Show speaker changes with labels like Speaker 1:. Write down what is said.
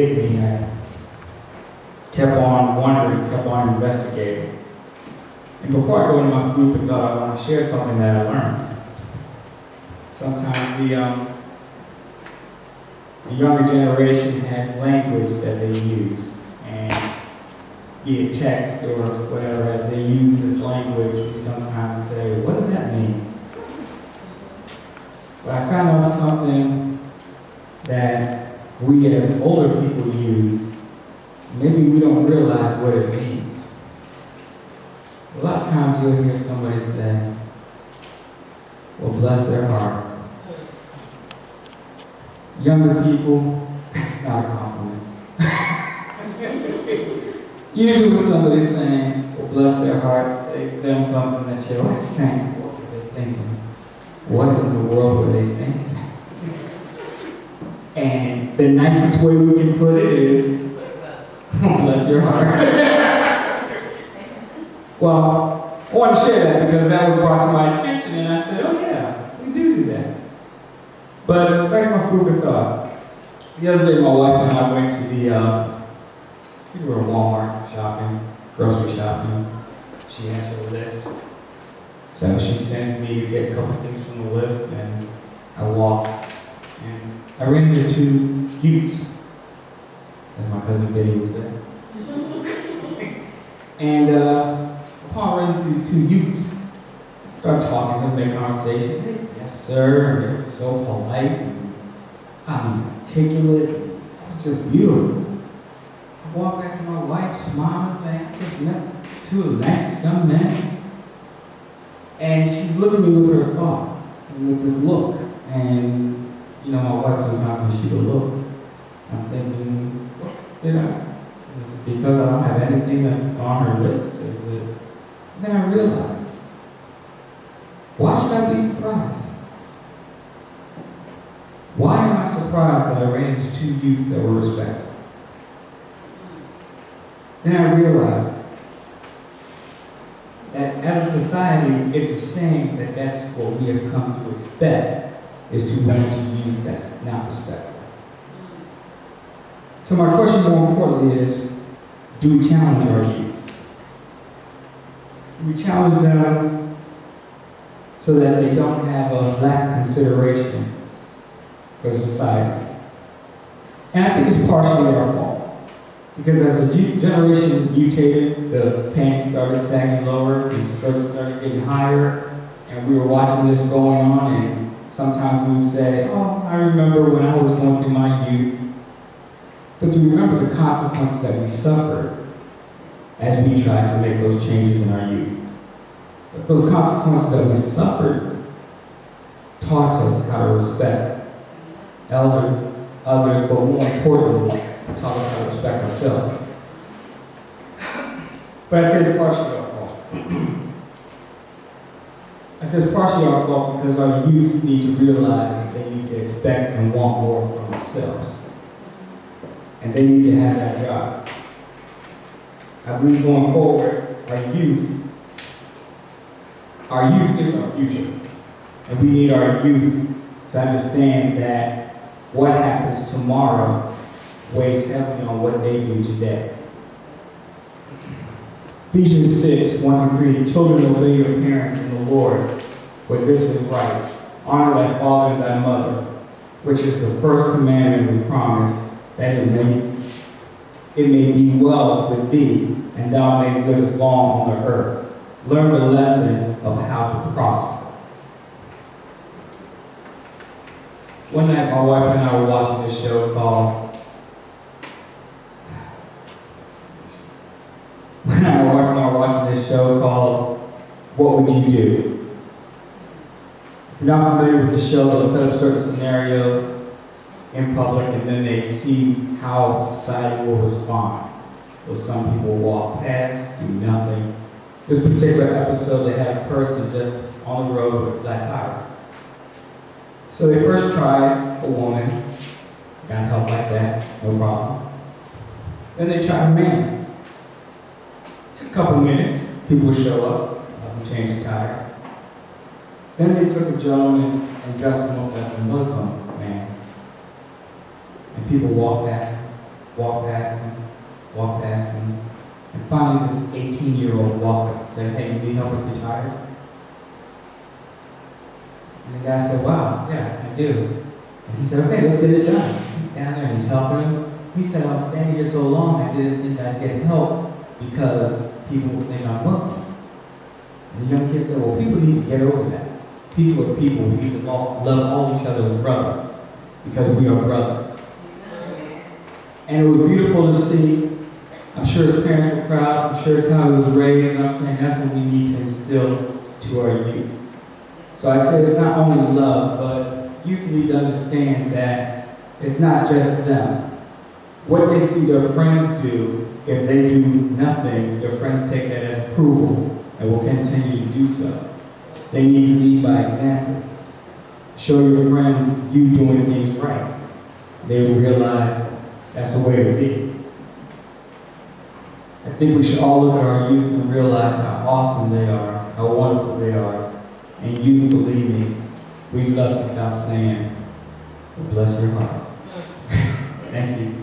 Speaker 1: I kept on wondering, kept on investigating. And before I go into my food for thought, I want to share something that I learned. Sometimes the younger generation has language that they use, and be it text or whatever, as they use this language, we sometimes say, what does that mean? But I found out something that we as older people use, maybe we don't realize what it means. A lot of times you'll hear somebody say, well, bless their heart. Younger people, that's not a compliment. Usually when somebody's saying, well, bless their heart, they've done something that you're like saying, what were they thinking? What in the world were they thinking? And the nicest way we can put it is, bless your heart. Well, I want to share that because that was brought to my attention, and I said, oh yeah, we do that. But back to my food for thought. The other day, my wife and I went to we were Walmart shopping, grocery shopping. She has her list. So she sends me to get a couple things from the list, and I walk. And I ran into two Utes, as my cousin Betty would say. And upon running into these two Utes, I started talking to them, make conversation. Hey, yes, sir. And they were so polite and articulate. It was just beautiful. I walked back to my wife, smiling, saying, I just met two of the nicest young men. And she's looking at me with her thought, and with this look. And you know, my wife sometimes when she will look, I'm thinking, is it because I don't have anything that's on her list? Is it? And then I realized, why should I be surprised? Why am I surprised that I ran into two youths that were respectful? Then I realized that as a society, it's a shame that that's what we have come to expect, is to run into youth that's not respectful. So my question more importantly is, do we challenge our youth? Do we challenge them so that they don't have a lack of consideration for society? And I think it's partially our fault. Because as the generation mutated, the pants started sagging lower, the skirts started getting higher, and we were watching this going on, and sometimes we would say, oh, I remember when I was going through my youth. But do we remember the consequences that we suffered as we tried to make those changes in our youth? But those consequences that we suffered taught us how to respect elders, others, but more importantly, taught us how to respect ourselves. But I say it's partially our fault. I say it's partially our fault because our youth need to realize that they need to expect and want more from themselves. And they need to have that job. I believe going forward, our youth is our future. And we need our youth to understand that what happens tomorrow weighs heavily on what they do today. Ephesians 6, 1-3, children, obey your parents in the Lord, for this is right. Honor thy father and thy mother, which is the first commandment we promise, that it may be well with thee, and thou mayst live as long on the earth. Learn the lesson of how to prosper. One night, my wife and I were watching this show called What Would You Do? If you're not familiar with the show, they'll set up certain scenarios in public, and then they see how society will respond. Will some people walk past, do nothing? This particular episode, they had a person just on the road with a flat tire. So they first tried a woman, got help like that, no problem. Then they tried a man. Took a couple minutes, people would show up, help him change his tire. Then they took a gentleman and dressed him up as a Muslim man. And people walked past, walk past him. And finally, this 18-year-old walked up and said, "Hey, you need help with your tire?" And the guy said, "Wow, yeah, I do." And he said, "Okay, let's get it done." He's down there and he's helping him. He said, "I was standing here so long, I didn't think I'd get help because people would think I'm Muslim." And the young kid said, "Well, people need to get over that. People are people. We need to love all each other as brothers because we are brothers." And it was beautiful to see. I'm sure his parents were proud. I'm sure it's how he was raised. And I'm saying that's what we need to instill to our youth. So I said it's not only love, but youth need to understand that it's not just them. What they see their friends do, if they do nothing, their friends take that as approval and will continue to do so. They need to lead by example. Show your friends you doing things right. They will realize that's the way to be. I think we should all look at our youth and realize how awesome they are, how wonderful they are. And youth, believe me, we'd love to stop saying, "Bless your heart." Thank you.